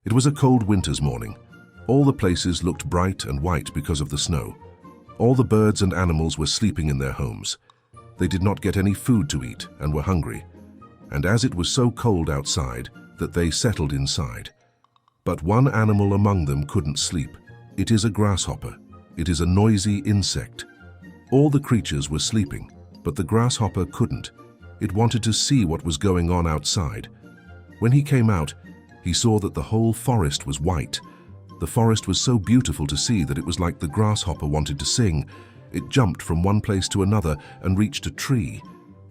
It was a cold winter's morning. All the places looked bright and white because of the snow. All the birds and animals were sleeping in their homes. They did not get any food to eat and were hungry. And as it was so cold outside that they settled inside. But one animal among them couldn't sleep. It is a grasshopper. It is a noisy insect. All the creatures were sleeping, but the grasshopper couldn't. It wanted to see what was going on outside. When he came out, he saw that the whole forest was white. The forest was so beautiful to see that it was like the grasshopper wanted to sing. It jumped from one place to another and reached a tree.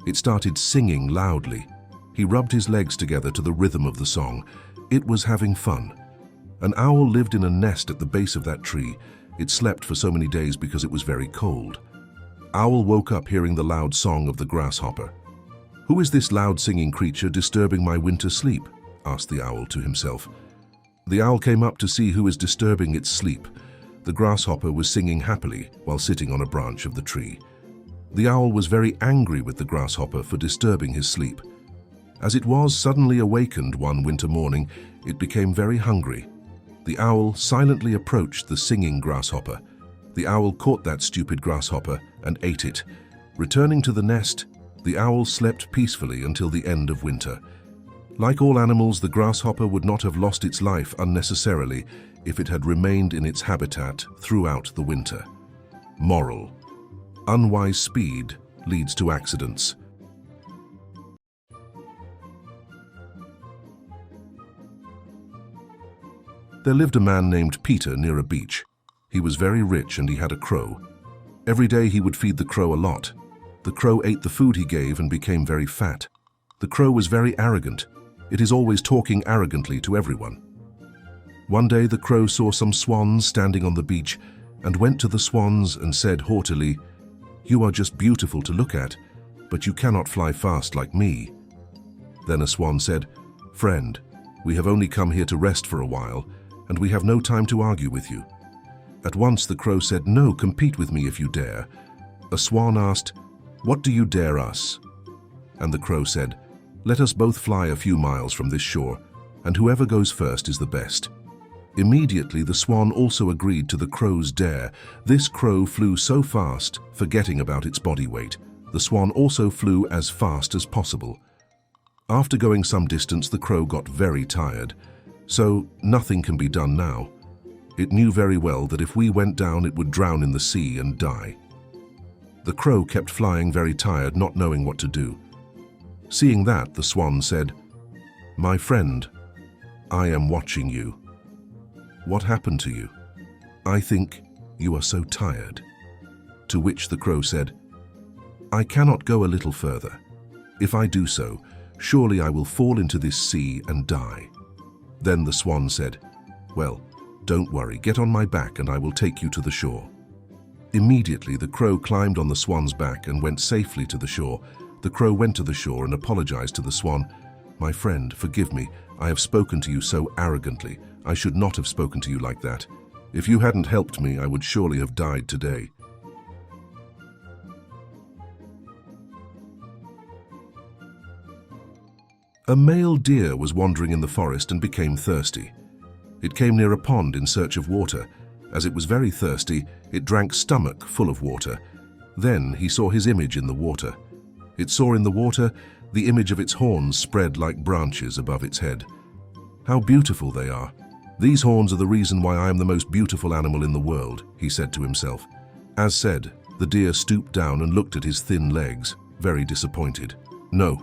It started singing loudly. He rubbed his legs together to the rhythm of the song. It was having fun. An owl lived in a nest at the base of that tree. It slept for so many days because it was very cold. Owl woke up hearing the loud song of the grasshopper. "Who is this loud singing creature disturbing my winter sleep?" asked the owl to himself. The owl came up to see who is disturbing its sleep. The grasshopper was singing happily while sitting on a branch of the tree. The owl was very angry with the grasshopper for disturbing his sleep. As it was suddenly awakened one winter morning, it became very hungry. The owl silently approached the singing grasshopper. The owl caught that stupid grasshopper and ate it. Returning to the nest, the owl slept peacefully until the end of winter. Like all animals, the grasshopper would not have lost its life unnecessarily if it had remained in its habitat throughout the winter. Moral: unwise speed leads to accidents. There lived a man named Peter near a beach. He was very rich and he had a crow. Every day he would feed the crow a lot. The crow ate the food he gave and became very fat. The crow was very arrogant. It is always talking arrogantly to everyone. One day the crow saw some swans standing on the beach and went to the swans and said haughtily, "You are just beautiful to look at, but you cannot fly fast like me." Then a swan said, "Friend, we have only come here to rest for a while, and we have no time to argue with you." At once the crow said, "No, compete with me if you dare." A swan asked, "What do you dare us?" And the crow said, "Let us both fly a few miles from this shore, and whoever goes first is the best." Immediately the swan also agreed to the crow's dare. This crow flew so fast, forgetting about its body weight. The swan also flew as fast as possible. After going some distance, the crow got very tired. So nothing can be done now. It knew very well that if we went down, it would drown in the sea and die. The crow kept flying very tired, not knowing what to do. Seeing that, the swan said, "My friend, I am watching you. What happened to you? I think you are so tired." To which the crow said, "I cannot go a little further. If I do so, surely I will fall into this sea and die." Then the swan said, "Well, don't worry, get on my back and I will take you to the shore." Immediately the crow climbed on the swan's back and went safely to the shore. The crow went to the shore and apologized to the swan. "My friend, forgive me. I have spoken to you so arrogantly. I should not have spoken to you like that. If you hadn't helped me, I would surely have died today." A male deer was wandering in the forest and became thirsty. It came near a pond in search of water. As it was very thirsty, it drank stomach full of water. Then he saw his image in the water. It saw in the water the image of its horns spread like branches above its head. "How beautiful they are! These horns are the reason why I am the most beautiful animal in the world," he said to himself. As said, the deer stooped down and looked at his thin legs, very disappointed. "No,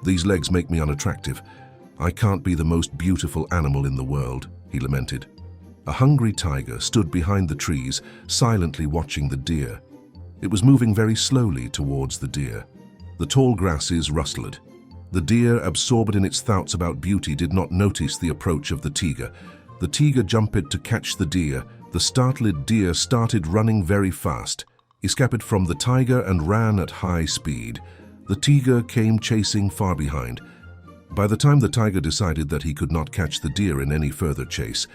these legs make me unattractive. I can't be the most beautiful animal in the world," he lamented. A hungry tiger stood behind the trees, silently watching the deer. It was moving very slowly towards the deer. The tall grasses rustled. The deer, absorbed in its thoughts about beauty, did not notice the approach of the tiger. The tiger jumped to catch the deer. The startled deer started running very fast. He escaped from the tiger and ran at high speed. The tiger came chasing far behind. By the time the tiger decided that he could not catch the deer in any further chase,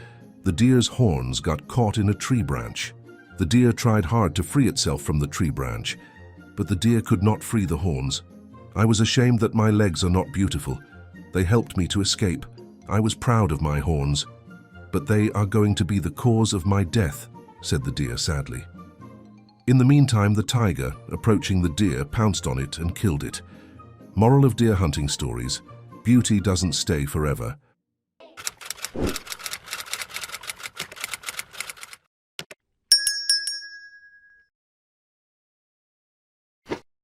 the deer's horns got caught in a tree branch. The deer tried hard to free itself from the tree branch, but the deer could not free the horns. "I was ashamed that my legs are not beautiful. They helped me to escape. I was proud of my horns. "But they are going to be the cause of my death," said the deer sadly. In the meantime, the tiger, approaching the deer, pounced on it and killed it. Moral of deer hunting stories: beauty doesn't stay forever.